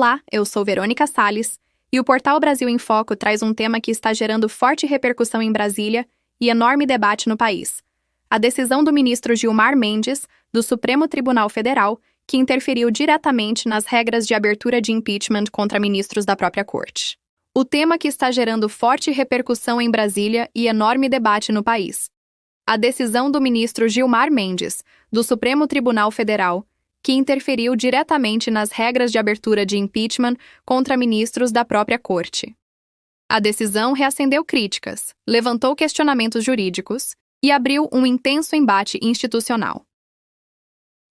Olá, eu sou Verônica Salles e o Portal Brasil em Foco traz um tema que está gerando forte repercussão em Brasília e enorme debate no país: a decisão do ministro Gilmar Mendes, do Supremo Tribunal Federal, que interferiu diretamente nas regras de abertura de impeachment contra ministros da própria corte. O tema que está gerando forte repercussão em Brasília e enorme debate no país: a decisão do ministro Gilmar Mendes, do Supremo Tribunal Federal, que interferiu diretamente nas regras de abertura de impeachment contra ministros da própria corte. A decisão reacendeu críticas, levantou questionamentos jurídicos e abriu um intenso embate institucional.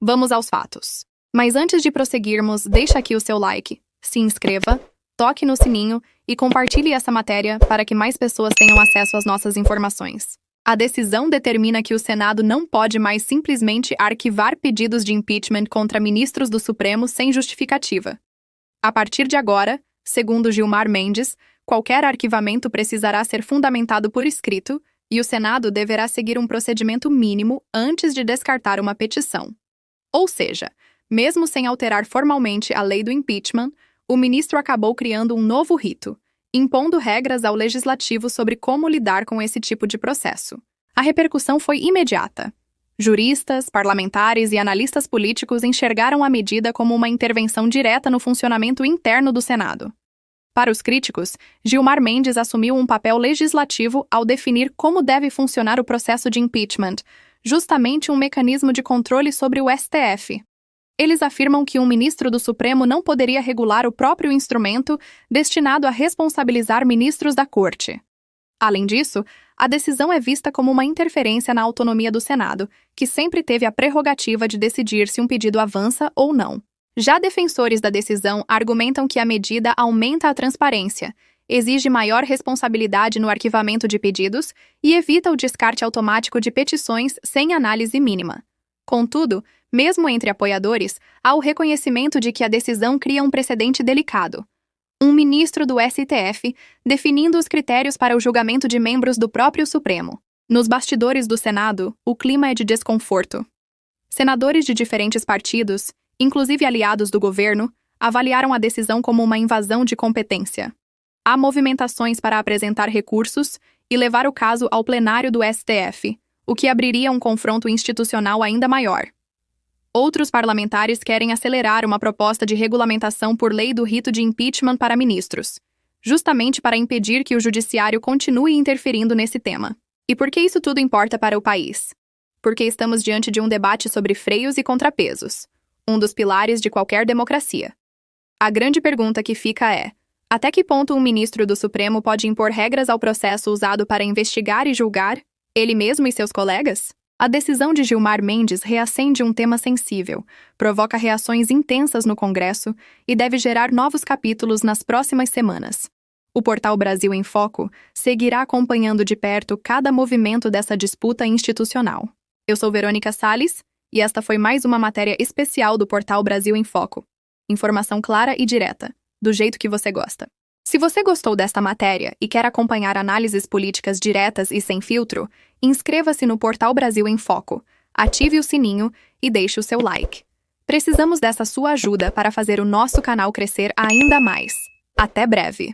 Vamos aos fatos. Mas antes de prosseguirmos, deixa aqui o seu like, se inscreva, toque no sininho e compartilhe essa matéria para que mais pessoas tenham acesso às nossas informações. A decisão determina que o Senado não pode mais simplesmente arquivar pedidos de impeachment contra ministros do Supremo sem justificativa. A partir de agora, segundo Gilmar Mendes, qualquer arquivamento precisará ser fundamentado por escrito e o Senado deverá seguir um procedimento mínimo antes de descartar uma petição. Ou seja, mesmo sem alterar formalmente a lei do impeachment, o ministro acabou criando um novo rito, impondo regras ao legislativo sobre como lidar com esse tipo de processo. A repercussão foi imediata. Juristas, parlamentares e analistas políticos enxergaram a medida como uma intervenção direta no funcionamento interno do Senado. Para os críticos, Gilmar Mendes assumiu um papel legislativo ao definir como deve funcionar o processo de impeachment, justamente um mecanismo de controle sobre o STF. Eles afirmam que um ministro do Supremo não poderia regular o próprio instrumento destinado a responsabilizar ministros da Corte. Além disso, a decisão é vista como uma interferência na autonomia do Senado, que sempre teve a prerrogativa de decidir se um pedido avança ou não. Já defensores da decisão argumentam que a medida aumenta a transparência, exige maior responsabilidade no arquivamento de pedidos e evita o descarte automático de petições sem análise mínima. Contudo, mesmo entre apoiadores, há o reconhecimento de que a decisão cria um precedente delicado. Um ministro do STF definindo os critérios para o julgamento de membros do próprio Supremo. Nos bastidores do Senado, o clima é de desconforto. Senadores de diferentes partidos, inclusive aliados do governo, avaliaram a decisão como uma invasão de competência. Há movimentações para apresentar recursos e levar o caso ao plenário do STF, o que abriria um confronto institucional ainda maior. Outros parlamentares querem acelerar uma proposta de regulamentação por lei do rito de impeachment para ministros, justamente para impedir que o judiciário continue interferindo nesse tema. E por que isso tudo importa para o país? Porque estamos diante de um debate sobre freios e contrapesos, um dos pilares de qualquer democracia. A grande pergunta que fica é: até que ponto um ministro do Supremo pode impor regras ao processo usado para investigar e julgar ele mesmo e seus colegas? A decisão de Gilmar Mendes reacende um tema sensível, provoca reações intensas no Congresso e deve gerar novos capítulos nas próximas semanas. O Portal Brasil em Foco seguirá acompanhando de perto cada movimento dessa disputa institucional. Eu sou Verônica Salles e esta foi mais uma matéria especial do Portal Brasil em Foco. Informação clara e direta, do jeito que você gosta. Se você gostou desta matéria e quer acompanhar análises políticas diretas e sem filtro, inscreva-se no Portal Brasil em Foco, ative o sininho e deixe o seu like. Precisamos dessa sua ajuda para fazer o nosso canal crescer ainda mais. Até breve!